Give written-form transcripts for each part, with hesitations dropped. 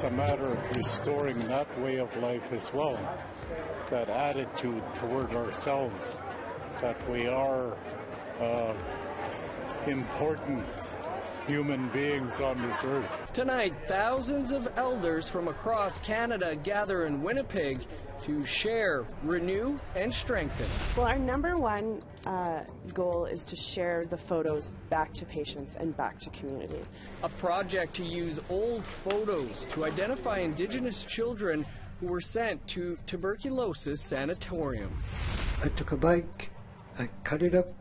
it's a matter of restoring that way of life as well, that attitude toward ourselves, that we are important human beings on this earth. Tonight, thousands of elders from across Canada gather in Winnipeg to share, renew, and strengthen. Well, our number one goal is to share the photos back to patients and back to communities. A project to use old photos to identify Indigenous children who were sent to tuberculosis sanatoriums. I took a bike, I cut it up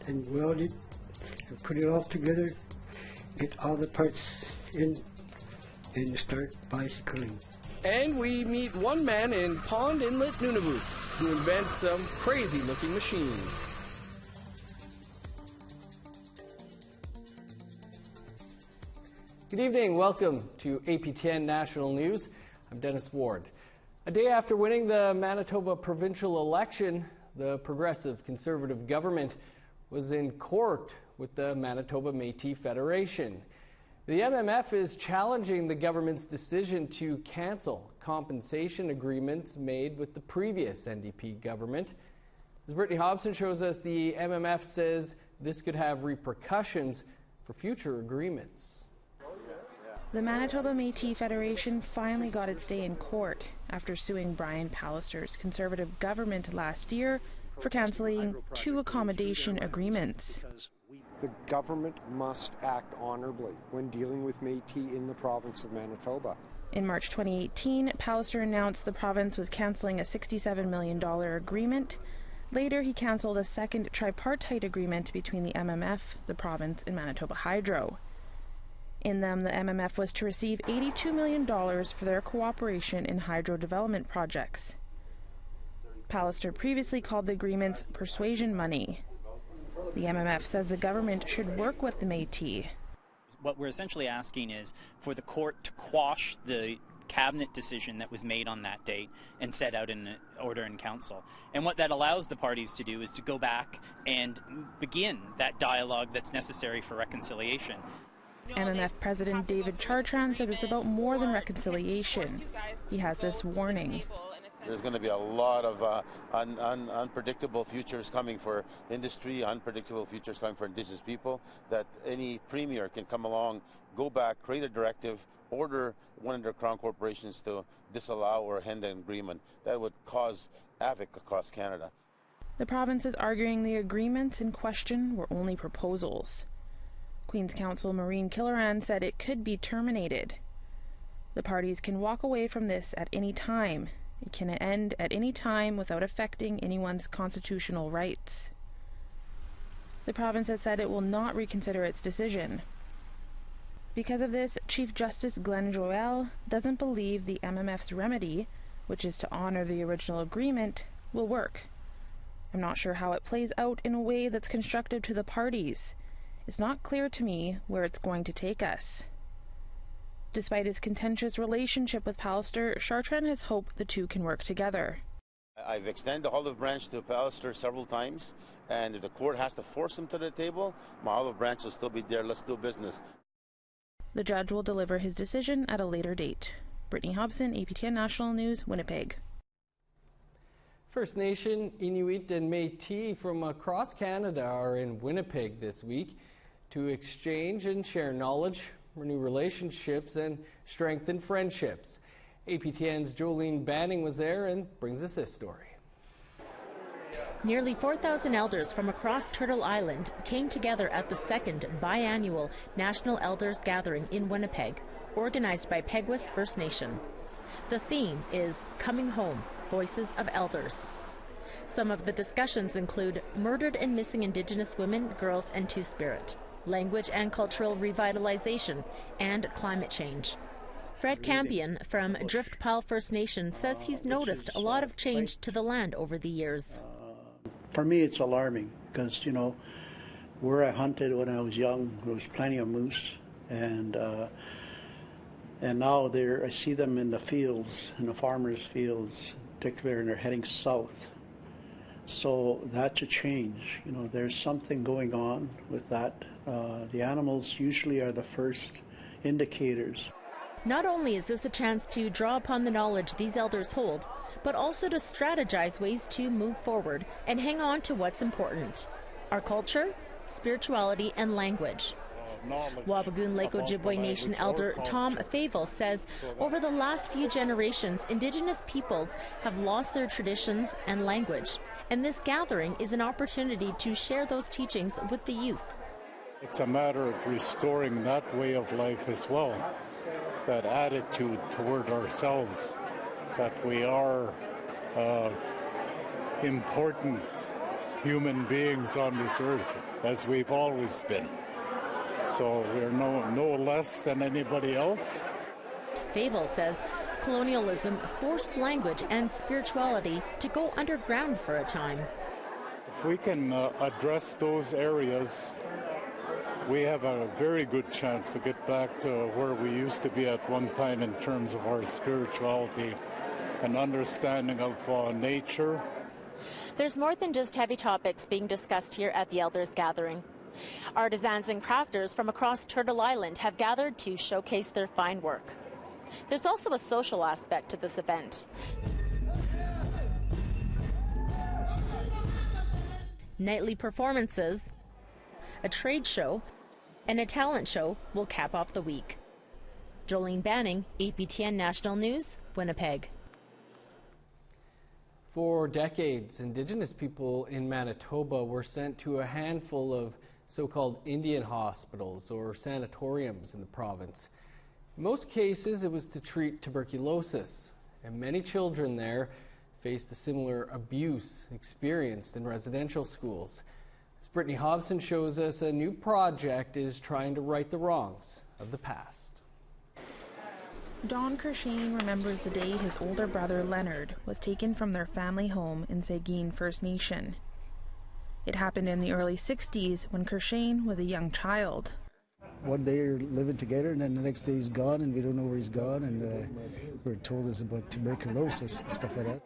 and welded and put it all together, get all the parts in, and start bicycling. And we meet one man in Pond Inlet Nunavut who invents some crazy-looking machines. Good evening. Welcome to APTN National News. I'm Dennis Ward. A day after winning the Manitoba provincial election, the Progressive Conservative government was in court with the Manitoba Métis Federation. The MMF is challenging the government's decision to cancel compensation agreements made with the previous NDP government. As Brittany Hobson shows us, the MMF says this could have repercussions for future agreements. The Manitoba Métis Federation finally got its day in court after suing Brian Pallister's Conservative government last year for cancelling 2 accommodation agreements. The government must act honorably when dealing with Métis in the province of Manitoba. In March 2018, Pallister announced the province was cancelling a $67 million agreement. Later, he cancelled a second tripartite agreement between the MMF, the province, and Manitoba Hydro. In them, the MMF was to receive $82 million for their cooperation in hydro development projects. Pallister previously called the agreements persuasion money. The MMF says the government should work with the Métis. What we're essentially asking is for the court to quash the cabinet decision that was made on that date and set out in an order in council. And what that allows the parties to do is to go back and begin that dialogue that's necessary for reconciliation. MMF President David Chartrand says it's about more than reconciliation. He has this warning. There's going to be a lot of unpredictable futures coming for industry, unpredictable futures coming for Indigenous people, that any premier can come along, go back, create a directive, order one of their crown corporations to disallow or end an agreement. That would cause havoc across Canada. The province is arguing the agreements in question were only proposals. Queen's Counsel Maureen Killoran said it could be terminated. The parties can walk away from this at any time. It can end at any time without affecting anyone's constitutional rights. The province has said it will not reconsider its decision. Because of this, Chief Justice Glenn Joel doesn't believe the MMF's remedy, which is to honor the original agreement, will work. I'm not sure how it plays out in a way that's constructive to the parties. It's not clear to me where it's going to take us. Despite his contentious relationship with Pallister, Chartrand has hoped the two can work together. I've extended the olive branch to Pallister several times, and if the court has to force him to the table, my olive branch will still be there. Let's do business. The judge will deliver his decision at a later date. Brittany Hobson, APTN National News, Winnipeg. First Nation, Inuit, and Métis from across Canada are in Winnipeg this week to exchange and share knowledge, renew relationships, and strengthen friendships. APTN's Jolene Banning was there and brings us this story. Nearly 4,000 elders from across Turtle Island came together at the second biannual National Elders Gathering in Winnipeg, organized by Peguis First Nation. The theme is Coming Home, Voices of Elders. Some of the discussions include murdered and missing Indigenous women, girls, and Two-Spirit, language and cultural revitalization, and climate change. Fred Campion from Driftpile First Nation says he's noticed a lot of change to the land over the years. For me, it's alarming because, you know, where I hunted when I was young, there was plenty of moose, and now I see them in the fields, in the farmers' fields, particularly, and they're heading south. So that's a change. You know, there's something going on with that. The animals usually are the first indicators. Not only is this a chance to draw upon the knowledge these elders hold, but also to strategize ways to move forward and hang on to what's important: our culture, spirituality, and language. Wabigoon Lake Ojibwe Nation elder Tom Favel says over the last few generations, Indigenous peoples have lost their traditions and language, and this gathering is an opportunity to share those teachings with the youth. It's a matter of restoring that way of life as well, that attitude toward ourselves, that we are important human beings on this earth, as we've always been. So we're no less than anybody else. Favel says colonialism forced language and spirituality to go underground for a time. If we can address those areas, we have a very good chance to get back to where we used to be at one time in terms of our spirituality and understanding of nature. There's more than just heavy topics being discussed here at the Elders Gathering. Artisans and crafters from across Turtle Island have gathered to showcase their fine work. There's also a social aspect to this event. Nightly performances, a trade show, and a talent show will cap off the week. Jolene Banning, APTN National News, Winnipeg. For decades, Indigenous people in Manitoba were sent to a handful of so-called Indian hospitals or sanatoriums in the province. In most cases, it was to treat tuberculosis, and many children there faced a similar abuse experienced in residential schools. As Brittany Hobson shows us, a new project is trying to right the wrongs of the past. Don Kershane remembers the day his older brother Leonard was taken from their family home in Seguin First Nation. It happened in the early 60s when Kershane was a young child. One day you're living together and then the next day he's gone and we don't know where he's gone, and we're told it's about tuberculosis and stuff like that.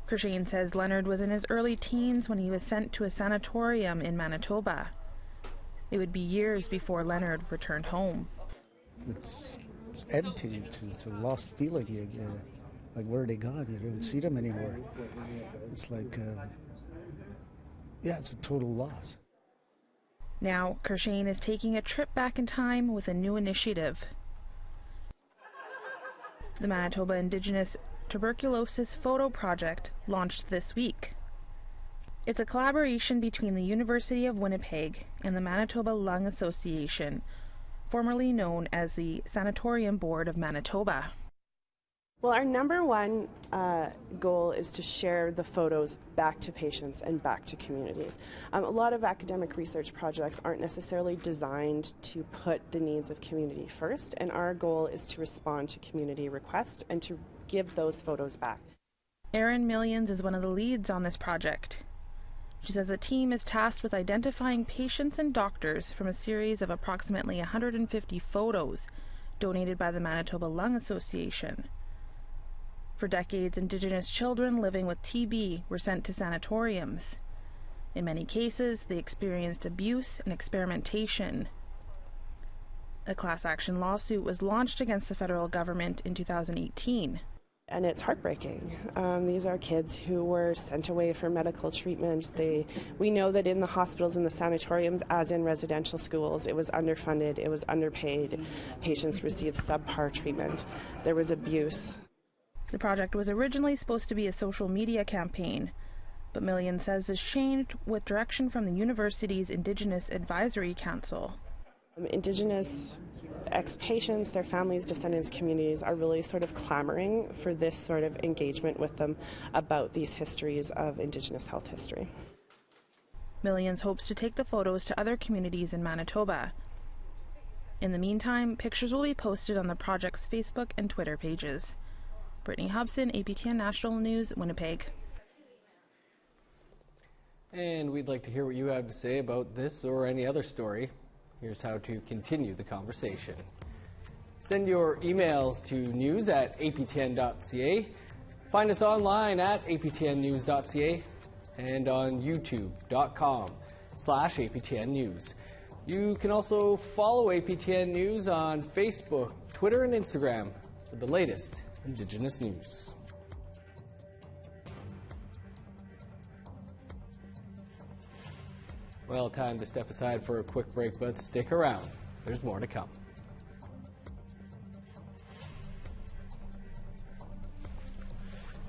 Kershane says Leonard was in his early teens when he was sent to a sanatorium in Manitoba. It would be years before Leonard returned home. It's empty. It's a lost feeling. Like, where are they gone? You don't see them anymore. It's like, it's a total loss. Now, Kershane is taking a trip back in time with a new initiative. The Manitoba Indigenous Tuberculosis Photo Project launched this week. It's a collaboration between the University of Winnipeg and the Manitoba Lung Association, formerly known as the Sanatorium Board of Manitoba. Well, our number one goal is to share the photos back to patients and back to communities. A lot of academic research projects aren't necessarily designed to put the needs of community first, and our goal is to respond to community requests and to give those photos back. Erin Millions is one of the leads on this project. She says the team is tasked with identifying patients and doctors from a series of approximately 150 photos donated by the Manitoba Lung Association. For decades, Indigenous children living with TB were sent to sanatoriums. In many cases, they experienced abuse and experimentation. A class action lawsuit was launched against the federal government in 2018. And it's heartbreaking. These are kids who were sent away for medical treatment. We know that in the hospitals and the sanatoriums, as in residential schools, it was underfunded, it was underpaid. Patients received subpar treatment. There was abuse. The project was originally supposed to be a social media campaign, but Million says this changed with direction from the university's Indigenous Advisory Council. Indigenous ex-patients, their families, descendants, communities are really sort of clamoring for this sort of engagement with them about these histories of Indigenous health history. Millions hopes to take the photos to other communities in Manitoba. In the meantime, pictures will be posted on the project's Facebook and Twitter pages. Brittany Hobson, APTN National News, Winnipeg. And we'd like to hear what you have to say about this or any other story. Here's how to continue the conversation. Send your emails to news@aptn.ca. Find us online at aptnnews.ca and on youtube.com/aptnnews. You can also follow APTN News on Facebook, Twitter and Instagram for the latest Indigenous news. Well, time to step aside for a quick break, but stick around. There's more to come.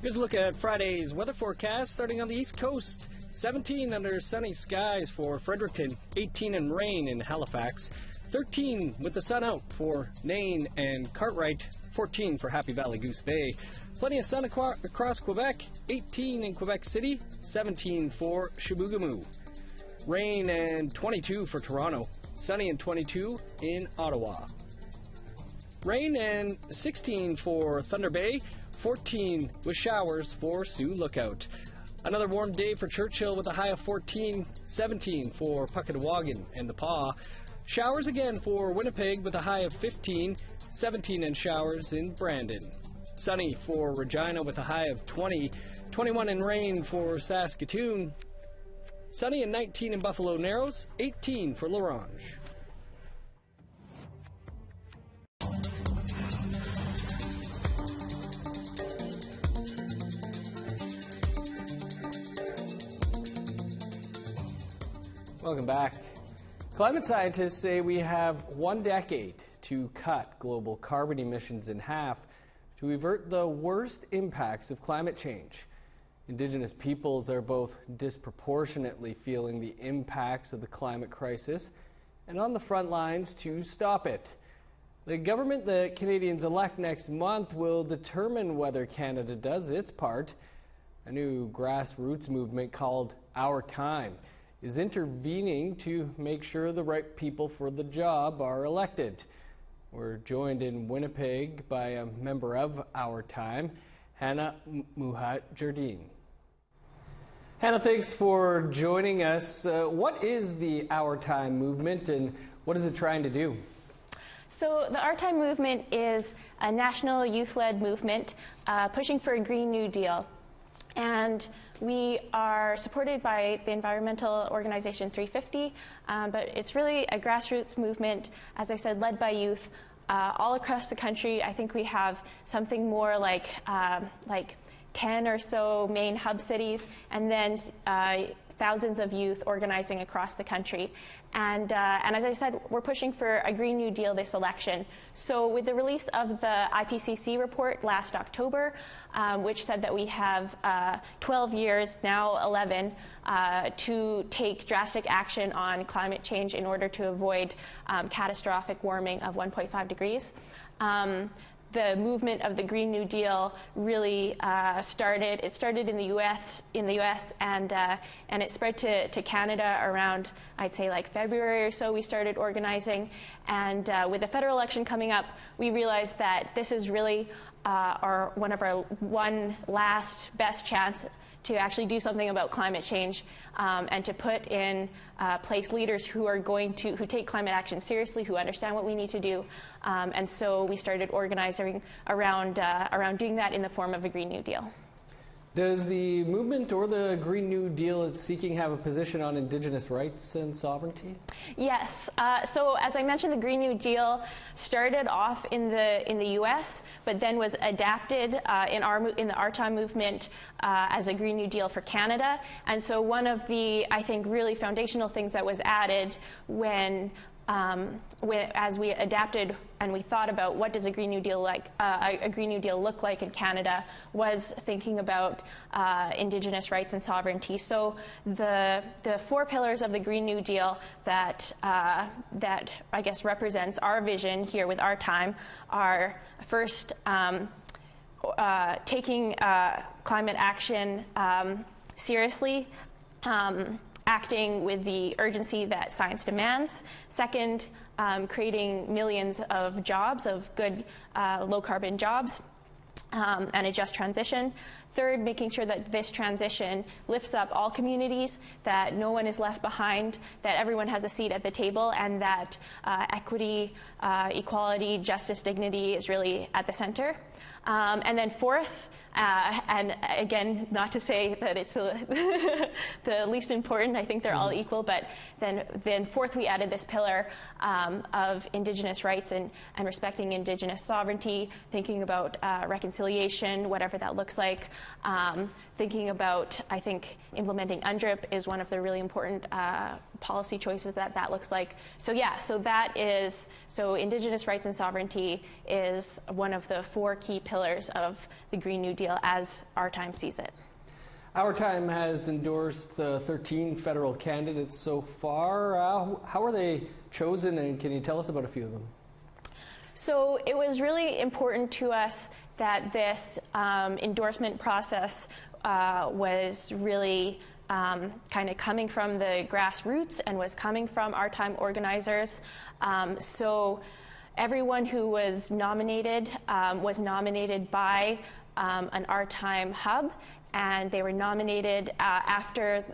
Here's a look at Friday's weather forecast starting on the East Coast. 17 under sunny skies for Fredericton, 18 in rain in Halifax, 13 with the sun out for Nain and Cartwright, 14 for Happy Valley Goose Bay. Plenty of sun across Quebec, 18 in Quebec City, 17 for Chibougamau. Rain and 22 for Toronto, sunny and 22 in Ottawa. Rain and 16 for Thunder Bay, 14 with showers for Sioux Lookout. Another warm day for Churchill with a high of 14, 17 for Puckatawagan and the Paw. Showers again for Winnipeg with a high of 15, 17 in showers in Brandon. Sunny for Regina with a high of 20, 21 in rain for Saskatoon. Sunny and 19 in Buffalo Narrows, 18 for La Ronge. Welcome back. Climate scientists say we have 1 decade to cut global carbon emissions in half to avert the worst impacts of climate change. Indigenous peoples are both disproportionately feeling the impacts of the climate crisis and on the front lines to stop it. The government that Canadians elect next month will determine whether Canada does its part. A new grassroots movement called Our Time is intervening to make sure the right people for the job are elected. We're joined in Winnipeg by a member of Our Time, Hannah Muhat-Jardine. Hannah, thanks for joining us. What is the Our Time movement and what is it trying to do? So the Our Time movement is a national youth-led movement pushing for a Green New Deal. And we are supported by the environmental organization 350, but it's really a grassroots movement, as I said, led by youth all across the country. I think we have something more like 10 or so main hub cities, and then thousands of youth organizing across the country. And as I said, we're pushing for a Green New Deal this election. So with the release of the IPCC report last October, which said that we have 12 years, now 11, to take drastic action on climate change in order to avoid catastrophic warming of 1.5 degrees. The movement of the Green New Deal really started. It started in the U.S. and it spread to Canada around, I'd say, like February or so. We started organizing, and with the federal election coming up, we realized that this is really one of our last best chance to actually do something about climate change and to put in place leaders who take climate action seriously, who understand what we need to do. And so we started organizing around doing that in the form of a Green New Deal. Does the movement or the Green New Deal it's seeking have a position on Indigenous rights and sovereignty? Yes. So as I mentioned, the Green New Deal started off in the U.S., but then was adapted in the Our Time movement as a Green New Deal for Canada. And so one of the, I think, really foundational things that was added as we adapted and we thought about what does a Green New Deal look like in Canada, was thinking about Indigenous rights and sovereignty. So the 4 pillars of the Green New Deal that I guess represents our vision here with Our Time are first taking climate action seriously. Acting with the urgency that science demands. Second, creating millions of jobs, of good low-carbon jobs, and a just transition. Third, making sure that this transition lifts up all communities, that no one is left behind, that everyone has a seat at the table, and that equity, equality, justice, dignity is really at the center. And then fourth, and again, not to say that it's the least important, I think they're all equal, but then fourth, we added this pillar of Indigenous rights and respecting Indigenous sovereignty, thinking about reconciliation, whatever that looks like, thinking about, I think, implementing UNDRIP is one of the really important policy choices that looks like. So yeah, so Indigenous rights and sovereignty is one of the 4 key pillars of the Green New Deal as Our Time sees it. Our Time has endorsed the 13 federal candidates so far. How are they chosen, and can you tell us about a few of them? So it was really important to us that this endorsement process was really kind of coming from the grassroots and was coming from Our Time organizers. So everyone who was nominated by an Our Time hub, and they were nominated after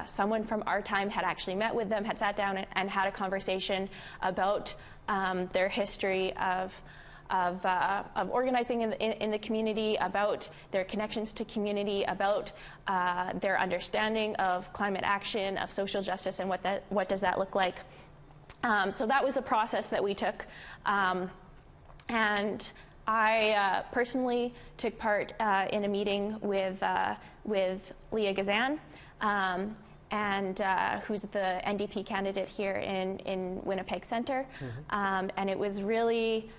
someone from Our Time had actually met with them, had sat down and had a conversation about their history of organizing in the community, about their connections to community, about their understanding of climate action, of social justice, and what does that look like. So that was the process that we took, and I personally took part in a meeting with Leah Gazan, and who's the NDP candidate here in Winnipeg Centre, and it was really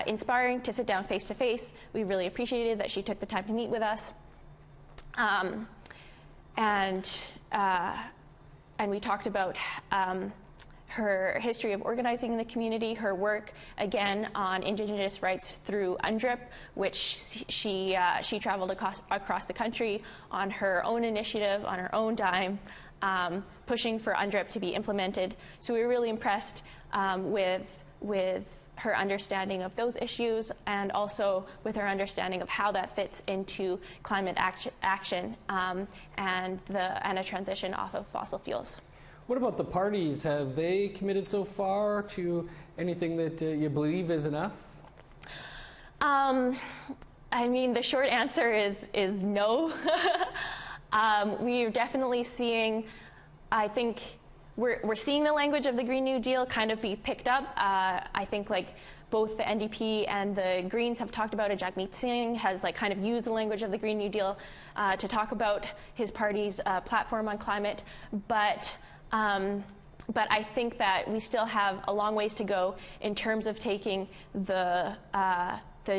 inspiring to sit down face to face. We really appreciated that she took the time to meet with us, and we talked about her history of organizing in the community, her work again on Indigenous rights through UNDRIP, which she traveled across the country on her own initiative, on her own dime, pushing for UNDRIP to be implemented. So we were really impressed with her understanding of those issues, and also with her understanding of how that fits into climate action and a transition off of fossil fuels. What about the parties? Have they committed so far to anything that you believe is enough? I mean, the short answer is no. We're definitely seeing, I think, we're seeing the language of the Green New Deal kind of be picked up. I think both the NDP and the Greens have talked about it. Jagmeet Singh has kind of used the language of the Green New Deal to talk about his party's platform on climate, but I think that we still have a long ways to go in terms of taking the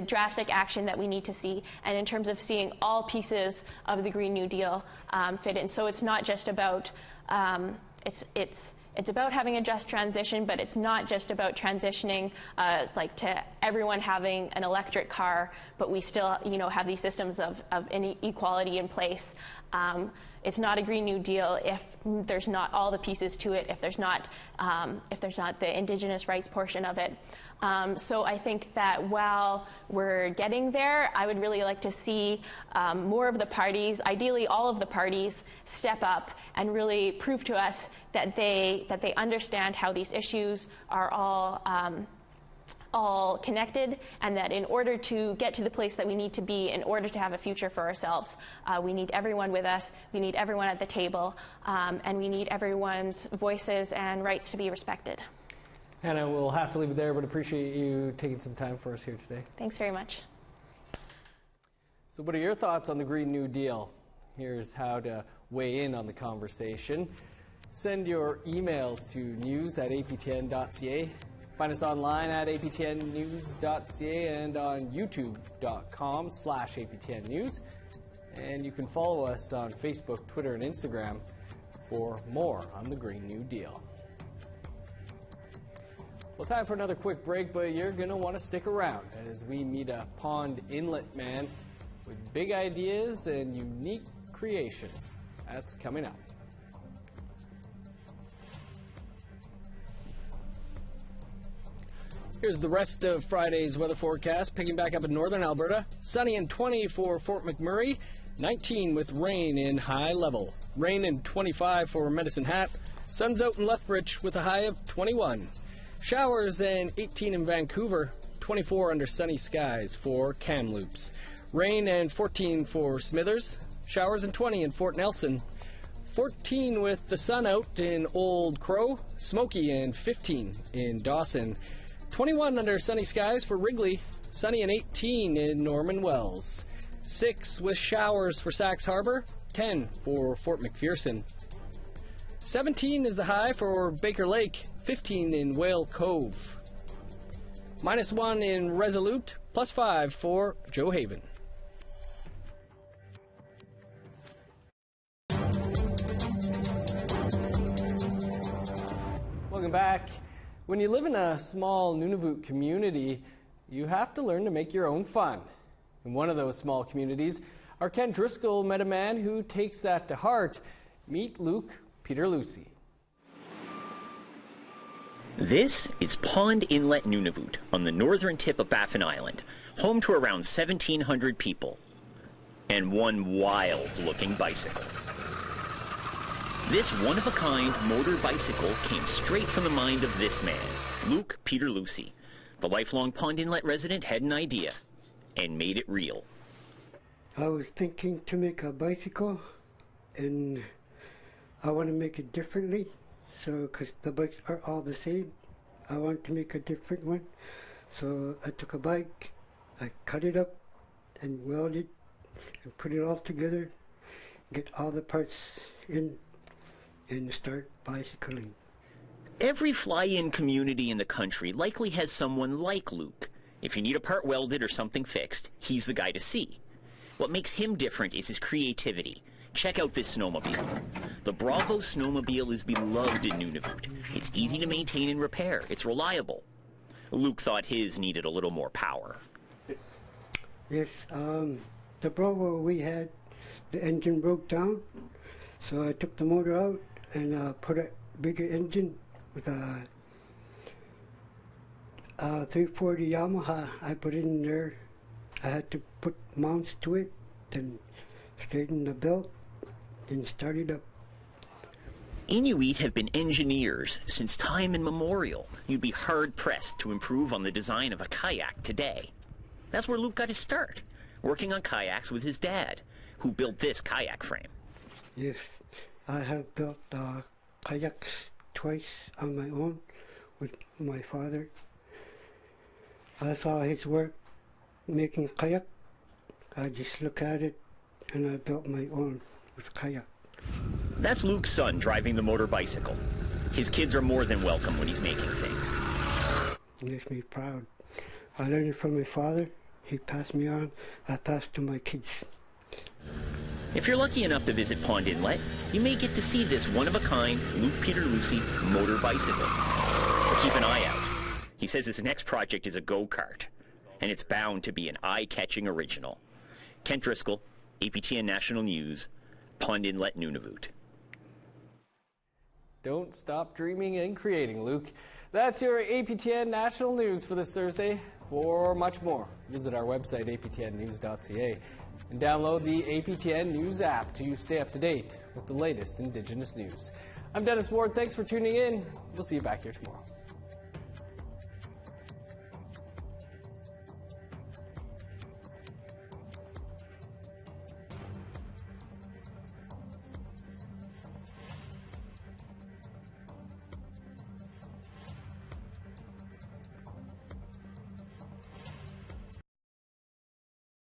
drastic action that we need to see, and in terms of seeing all pieces of the Green New Deal fit in. So it's not just about it's about having a just transition, but it's not just about transitioning to everyone having an electric car, but we still have these systems of inequality in place. It's not a Green New Deal if there's not all the pieces to it, if there's not the Indigenous rights portion of it. So I think that while we're getting there, I would really like to see more of the parties, ideally all of the parties, step up and really prove to us that they understand how these issues are all connected, and that in order to get to the place that we need to be, in order to have a future for ourselves, we need everyone with us, we need everyone at the table, and we need everyone's voices and rights to be respected. Hannah, we'll have to leave it there, but appreciate you taking some time for us here today. Thanks very much. So what are your thoughts on the Green New Deal? Here's how to weigh in on the conversation. Send your emails to news@aptn.ca. Find us online at aptnnews.ca and on youtube.com/aptnnews. And you can follow us on Facebook, Twitter, and Instagram for more on the Green New Deal. Well, time for another quick break, but you're going to want to stick around as we meet a Pond Inlet man with big ideas and unique creations. That's coming up. Here's the rest of Friday's weather forecast, picking back up in northern Alberta. Sunny and 20 for Fort McMurray. 19 with rain in high level. Rain in 25 for Medicine Hat. Sun's out in Lethbridge with a high of 21. Showers and 18 in Vancouver. 24 under sunny skies for Kamloops. Rain and 14 for Smithers. Showers and 20 in Fort Nelson. 14 with the sun out in Old Crow. Smoky and 15 in Dawson. 21 under sunny skies for Wrigley. Sunny and 18 in Norman Wells. 6 with showers for Sax Harbor. 10 for Fort McPherson. 17 is the high for Baker Lake. 15 in Whale Cove. -1 in Resolute. +5 for Joe Haven. Welcome back. When you live in a small Nunavut community, you have to learn to make your own fun. In one of those small communities, our Ken Driscoll met a man who takes that to heart. Meet Luke Peterlucy. This is Pond Inlet Nunavut on the northern tip of Baffin Island, home to around 1,700 people, and one wild-looking bicycle. This one-of-a-kind motor bicycle came straight from the mind of this man, Luke Peterlucy. The lifelong Pond Inlet resident had an idea and made it real. I was thinking to make a bicycle, and I want to make it differently. So, because the bikes are all the same, I want to make a different one. So I took a bike, I cut it up and welded and put it all together, get all the parts in, and start bicycling. Every fly-in community in the country likely has someone like Luke. If you need a part welded or something fixed, he's the guy to see. What makes him different is his creativity. Check out this snowmobile. The Bravo snowmobile is beloved in Nunavut. It's easy to maintain and repair. It's reliable. Luke thought his needed a little more power. Yes, the Bravo we had, the engine broke down, so I took the motor out and put a bigger engine with a 340 Yamaha. I put it in there. I had to put mounts to it, then straighten the belt, then start it up. Inuit have been engineers since time immemorial. You'd be hard-pressed to improve on the design of a kayak today. That's where Luke got his start, working on kayaks with his dad, who built this kayak frame. Yes, I have built kayaks twice on my own with my father. I saw his work making kayak. I just look at it and I built my own with kayak. That's Luke's son driving the motor bicycle. His kids are more than welcome when he's making things. It makes me proud. I learned it from my father. He passed me on. I passed to my kids. If you're lucky enough to visit Pond Inlet, you may get to see this one-of-a-kind Luke Peterlucy motor bicycle. But keep an eye out. He says his next project is a go-kart, and it's bound to be an eye-catching original. Kent Driscoll, APTN National News, Pond Inlet, Nunavut. Don't stop dreaming and creating, Luke. That's your APTN National News for this Thursday. For much more, visit our website, aptnnews.ca, and download the APTN News app to stay up to date with the latest Indigenous news. I'm Dennis Ward. Thanks for tuning in. We'll see you back here tomorrow.